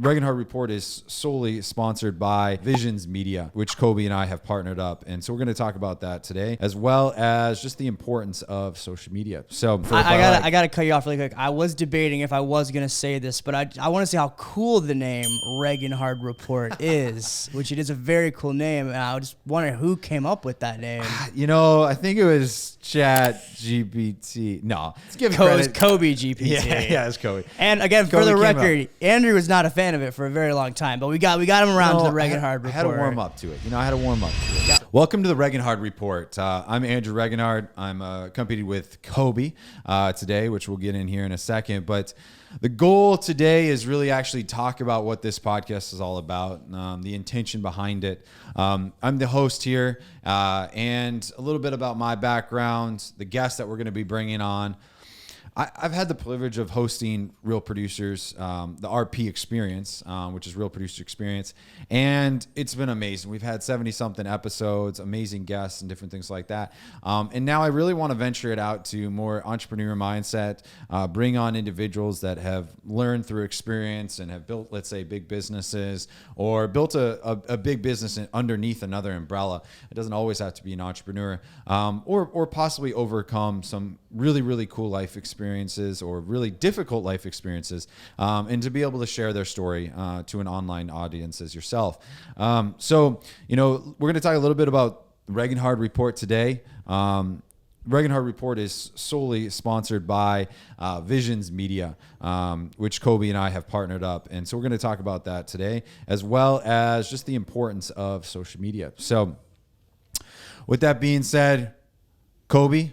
Reagan Hard Report is solely sponsored by Visions Media, which Coby and I have partnered up. And so we're going to talk about that today, as well as just the importance of social media. So I got to cut you off really quick. I was debating if I was going to say this, but I want to say how cool the name Reagan Hard Report is, which it is a very cool name. And I just wondering who came up with that name. You know, I think it was Chat GPT. No, let's give credit. Coby GPT. Yeah, it's Coby. And again, for the record, Andrew was not a fan of it for a very long time, but we got him around to the Reagan Hard Report. I had to warm up to it. I had to warm up to it. Yeah. Welcome to the Reagan Hard Report. I'm Andrew Reaganhard. I'm accompanied with Coby today, which we'll get in here in a second. But the goal today is really actually talk about what this podcast is all about, the intention behind it. I'm the host here, and a little bit about my background, the guests that we're going to be bringing on. I've had the privilege of hosting Real Producers, the RP Experience, which is Real Producer Experience, and it's been amazing. We've had 70-something episodes, amazing guests, and different things like that. And now I really want to venture it out to more entrepreneur mindset, bring on individuals that have learned through experience and have built, let's say, big businesses or built a big business underneath another umbrella. It doesn't always have to be an entrepreneur, or possibly overcome some really, really cool life experiences or really difficult life experiences, and to be able to share their story to an online audience as yourself. So, we're going to talk a little bit about Reagan Hard Report today. Reagan Hard Report is solely sponsored by Visions Media, which Coby and I have partnered up. And so we're going to talk about that today, as well as just the importance of social media. So with that being said, Coby,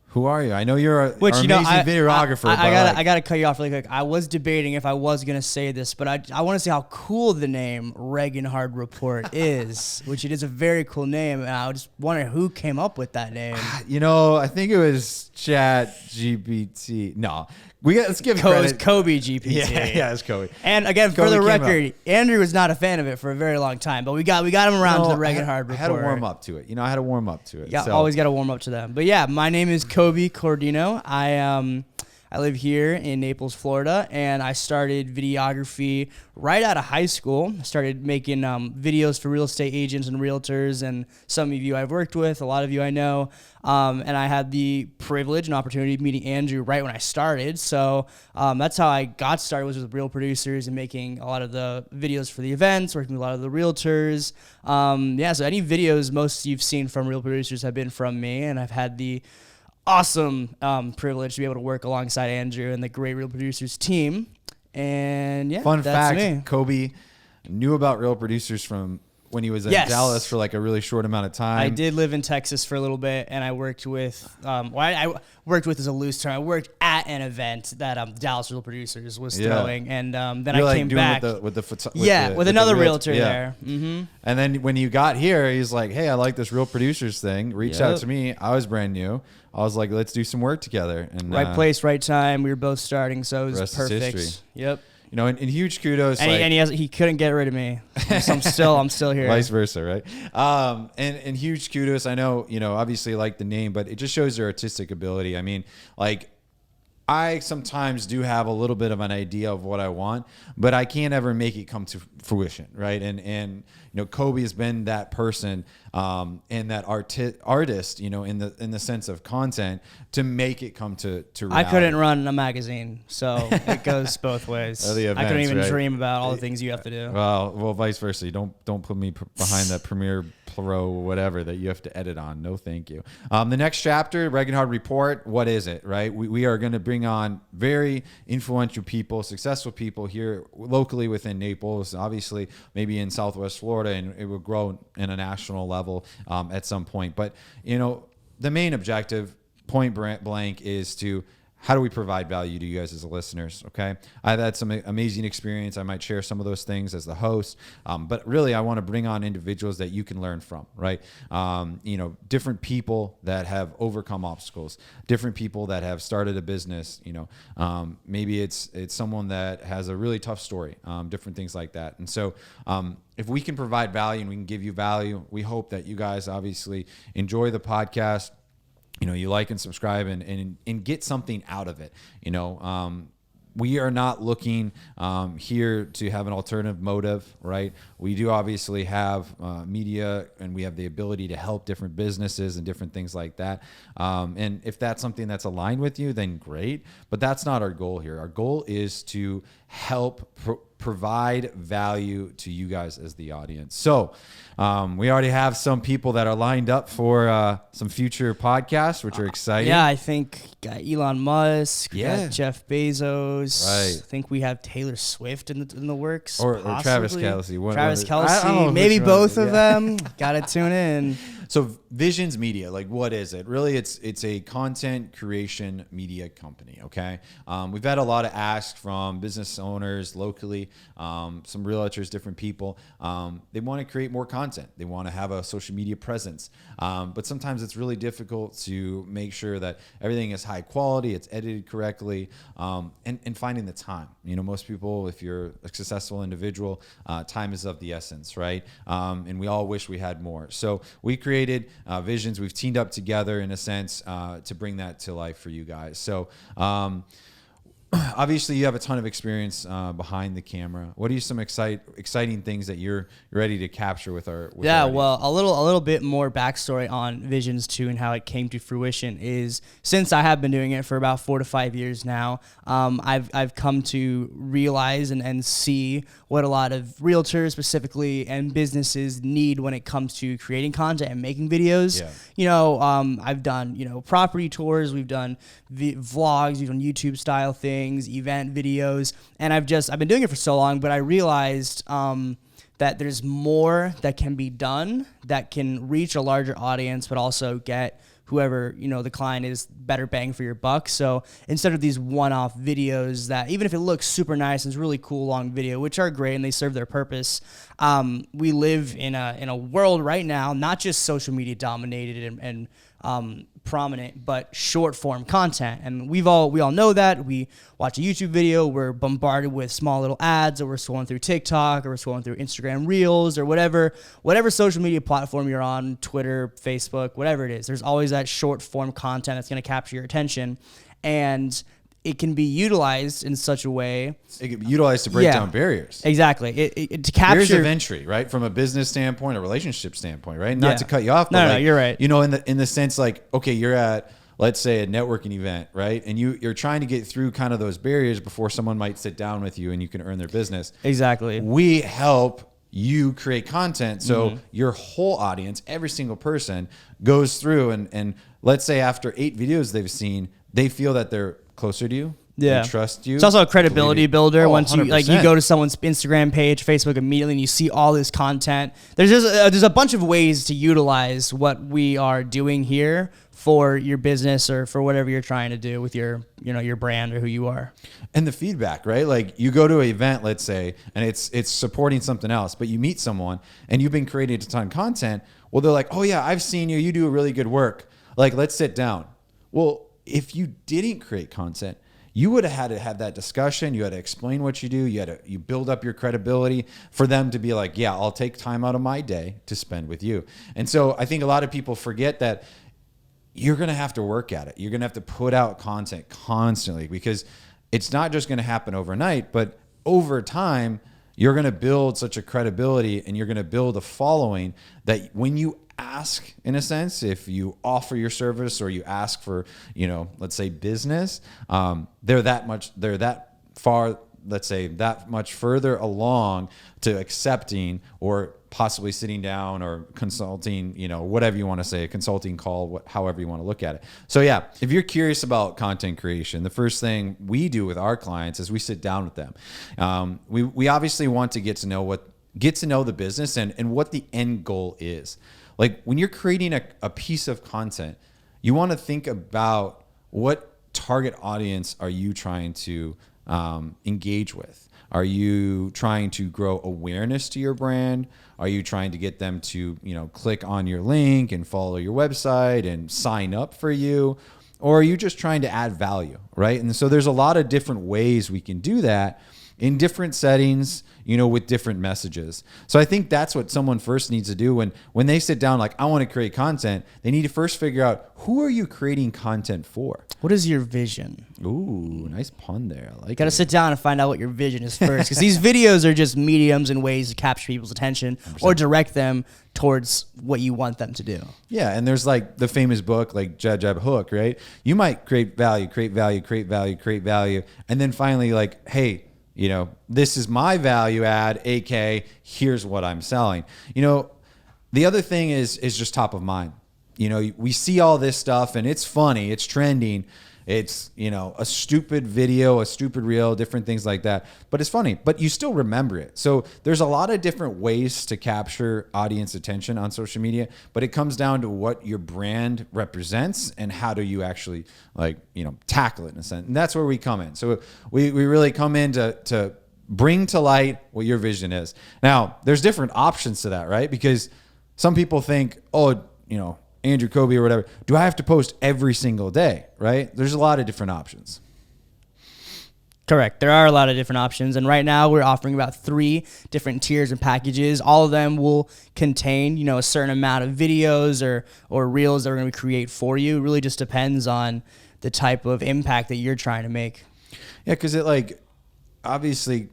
who are you? I know you're an amazing videographer. I gotta cut you off really quick. I was debating if I was gonna say this, but I want to say how cool the name Reagan Hard Report is, which it is a very cool name. And I just wondering who came up with that name. I think it was Chat GPT. No. Let's give credit. Coby GPT. Yeah, it's Coby. And again, for the record, Andrew was not a fan of it for a very long time, but we got him around to the Reagan Hard Report. I had to warm up to it. I had to warm up to it. Yeah, always got to warm up to them. But yeah, my name is Coby Corradino. I live here in Naples, Florida, and I started videography right out of high school. I started making videos for real estate agents and realtors, and some of you I've worked with, a lot of you I know. And I had the privilege and opportunity of meeting Andrew right when I started. So that's how I got started, was with Real Producers and making a lot of the videos for the events, working with a lot of the realtors. So any videos most you've seen from Real Producers have been from me, and I've had the awesome privilege to be able to work alongside Andrew and the great Real Producers team. And yeah, fun that's fact, me. Coby knew about Real Producers from when he was in Dallas for like a really short amount of time. I did live in Texas for a little bit, and I worked with, I worked with is a loose term. I worked at an event that Dallas Real Producers was throwing, and then I came back. With another realtor there. Mm-hmm. And then when you got here, he's like, hey, I like this Real Producers thing. Reached out to me. I was brand new. I was like, let's do some work together. And right place, right time. We were both starting, so it was perfect. Yep. And huge kudos. And he couldn't get rid of me. So I'm still here. Vice versa, right? And huge kudos. I know, obviously like the name, but it just shows your artistic ability. I mean, I sometimes do have a little bit of an idea of what I want, but I can't ever make it come to fruition, right? And Coby has been that person and that artist, in the sense of content to make it come to reality. I couldn't run a magazine, so it goes both ways. Events, I couldn't even dream about all the things you have to do. Well, vice versa. Don't put me behind that Premiere Pro or whatever that you have to edit on. No, thank you. The next chapter, Reagan Hard Report. What is it, right? We are going to bring on very influential people, successful people here locally within Naples, obviously maybe in Southwest Florida, and it will grow in a national level at some point. But, the main objective, point blank, is to how do we provide value to you guys as the listeners, okay? I've had some amazing experience. I might share some of those things as the host, but really I want to bring on individuals that you can learn from, right? Different people that have overcome obstacles, different people that have started a business, maybe it's someone that has a really tough story, different things like that. And so if we can provide value and we can give you value, we hope that you guys obviously enjoy the podcast. You like and subscribe and get something out of it. we are not looking here to have an alternative motive, right? We do obviously have media, and we have the ability to help different businesses and different things like that. And if that's something that's aligned with you, then great. But that's not our goal here. Our goal is to help provide value to you guys as the audience. So we already have some people that are lined up for some future podcasts, which are exciting. Yeah, I think got Elon Musk, Yeah. got Jeff Bezos. Right. I think we have Taylor Swift in the works. Or Travis possibly. Kelce. Travis I don't know Kelce, maybe which one. both of Yeah. them. Got to tune in. So Visions Media, like what is it? Really, it's a content creation media company, okay? We've had a lot of asks from business owners locally, some realtors, different people. They want to create more content. They want to have a social media presence. But sometimes it's really difficult to make sure that everything is high quality, it's edited correctly, and finding the time. You know, most people, if you're a successful individual, time is of the essence, right? And we all wish we had more. So we created Visions. We've teamed up together in a sense to bring that to life for you guys. So obviously you have a ton of experience behind the camera. What are some exciting things that you're ready to capture with our audience? Well, a little bit more backstory on Visions 2 and how it came to fruition is, since I have been doing it for about 4 to 5 years now, I've come to realize and see what a lot of realtors specifically and businesses need when it comes to creating content and making videos. Yeah. You know, I've done, property tours, we've done vlogs, we've done YouTube style things, event videos, and I've been doing it for so long, but I realized that there's more that can be done that can reach a larger audience, but also get whoever, the client is, better bang for your buck. So instead of these one-off videos that, even if it looks super nice and it's really cool long video, which are great and they serve their purpose, we live in a world right now, not just social media dominated and prominent, but short form content. And we all know that. We watch a YouTube video, we're bombarded with small little ads, or we're scrolling through TikTok, or we're scrolling through Instagram Reels, or whatever social media platform you're on, Twitter, Facebook, whatever it is. There's always that short form content that's going to capture your attention. And it can be utilized in such a way. It can be utilized to break down barriers. Exactly. It to capture barriers of entry, right? From a business standpoint, a relationship standpoint, right? Not to cut you off, but no, you're right. In the sense, like, okay, you're at, let's say, a networking event, right? And you're trying to get through kind of those barriers before someone might sit down with you and you can earn their business. Exactly. We help you create content so your whole audience, every single person, goes through and let's say after 8 videos they've seen, they feel that they're closer to you. Yeah. They trust you. It's also a credibility builder. Once you 100%. you go to someone's Instagram page, Facebook immediately, and you see all this content. There's a bunch of ways to utilize what we are doing here for your business or for whatever you're trying to do with your brand or who you are. And the feedback, right? Like you go to an event, let's say, and it's supporting something else, but you meet someone and you've been creating a ton of content. Well, they're like, oh yeah, I've seen you. You do really good work. Like, let's sit down. Well, if you didn't create content, you would have had to have that discussion. You had to explain what you do. You build up your credibility for them to be like, yeah, I'll take time out of my day to spend with you. And so I think a lot of people forget that you're going to have to work at it. You're going to have to put out content constantly because it's not just going to happen overnight, but over time, you're going to build such a credibility and you're going to build a following that when you ask, in a sense, if you offer your service or you ask for, let's say business, they're that far, let's say that much further along to accepting or possibly sitting down or consulting, whatever you want to say, a consulting call, however you want to look at it. So yeah, if you're curious about content creation, the first thing we do with our clients is we sit down with them. We obviously want to get to know the business and what the end goal is. Like when you're creating a piece of content, you want to think about what target audience are you trying to engage with? Are you trying to grow awareness to your brand? Are you trying to get them to, click on your link and follow your website and sign up for you? Or are you just trying to add value, right? And so there's a lot of different ways we can do that. in different settings, you know, with different messages. So I think that's what someone first needs to do when they sit down, like, I want to create content. They need to first figure out, who are you creating content for? What is your vision? Ooh, nice pun there. I like Got to it. sit down and find out what your vision is first, because these videos are just mediums and ways to capture people's attention 100%. or direct them towards what you want them to do. Yeah, and there's like the famous book, like Jab, Jab, Hook, right? You might create value, and then finally, like, hey, you know, this is my value add, AK, here's what I'm selling. You know, the other thing is just top of mind. You know, we see all this stuff and it's funny, it's trending. It's, you know, a stupid video, a stupid reel, different things like that. But it's funny, but you still remember it. So there's a lot of different ways to capture audience attention on social media, but it comes down to what your brand represents and how do you actually, like, you know, tackle it in a sense. And that's where we come in. So we really come in to bring to light what your vision is. Now, there's different options to that, right? Because some people think, oh, you know, Andrew, Coby, or whatever, do I have to post every single day, right? There's a lot of different options. Correct. There are a lot of different options. And right now we're offering about 3 different tiers and packages. All of them will contain, you know, a certain amount of videos or reels that we're going to create for you. It really just depends on the type of impact that you're trying to make. Yeah, because it, like, obviously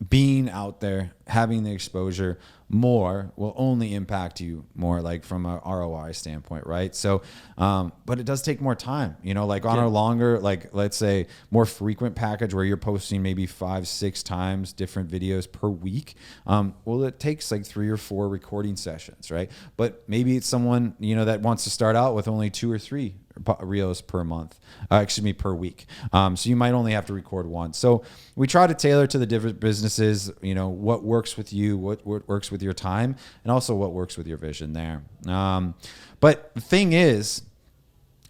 being out there, having the exposure more will only impact you more, like from a ROI standpoint, right? So, but it does take more time, you know, like on our longer, like, let's say more frequent package where you're posting maybe 5-6 times different videos per week. Well, it takes like 3 or 4 recording sessions, right? But maybe it's someone, you know, that wants to start out with only 2 or 3 reels per month, per week. So you might only have to record once. So we try to tailor to the different businesses, you know, what works with you, what works with your time, and also what works with your vision there. But the thing is,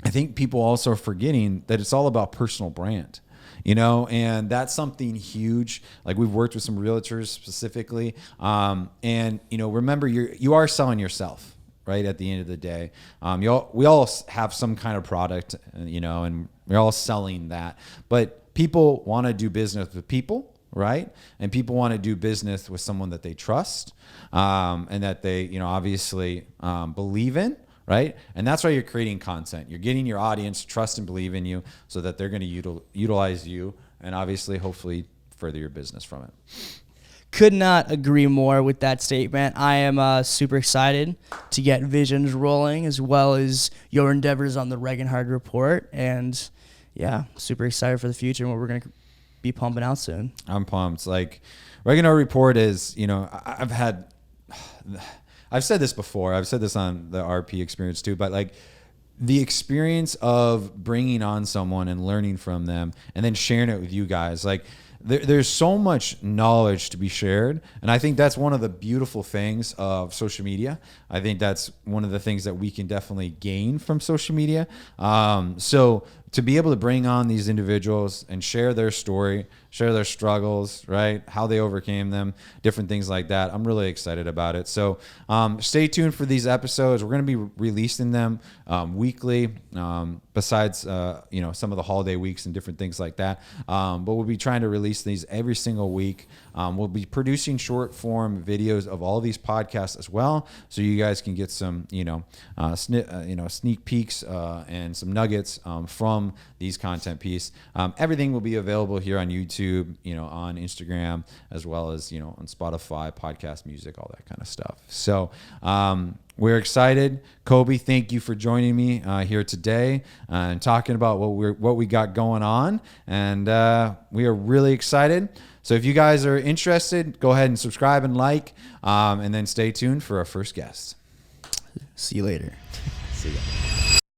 I think people also are forgetting that it's all about personal brand. You know, and that's something huge. Like, we've worked with some realtors specifically. And, you know, remember, you are selling yourself. Right at the end of the day, we all have some kind of product, you know, and we're all selling that. But people want to do business with people, right? And people want to do business with someone that they trust, and that they, you know, obviously believe in, right? And that's why you're creating content. You're getting your audience to trust and believe in you, so that they're going to utilize you, and obviously, hopefully, further your business from it. Could not agree more with that statement. I am super excited to get visions rolling, as well as your endeavors on the Regenhard Report. And yeah, super excited for the future and what we're going to be pumping out soon. I'm pumped. Like, Regenhard Report is, you know, I've said this before. I've said this on the RP experience too, but like, the experience of bringing on someone and learning from them and then sharing it with you guys, like, there's so much knowledge to be shared. And I think that's one of the beautiful things of social media. I think that's one of the things that we can definitely gain from social media. So to be able to bring on these individuals and share their story, share their struggles, right? How they overcame them, different things like that. I'm really excited about it. So stay tuned for these episodes. We're going to be releasing them weekly, besides, you know, some of the holiday weeks and different things like that. But we'll be trying to release these every single week. We'll be producing short form videos of all these podcasts as well, so you guys can get some, you know, sneak peeks and some nuggets from these content pieces. Everything will be available here on YouTube, you know, on Instagram, as well as, you know, on Spotify, podcast, music, all that kind of stuff. So we're excited. Coby, thank you for joining me here today and talking about what we got going on, and we are really excited. So if you guys are interested, go ahead and subscribe and like, and then stay tuned for our first guest. See you later. See ya.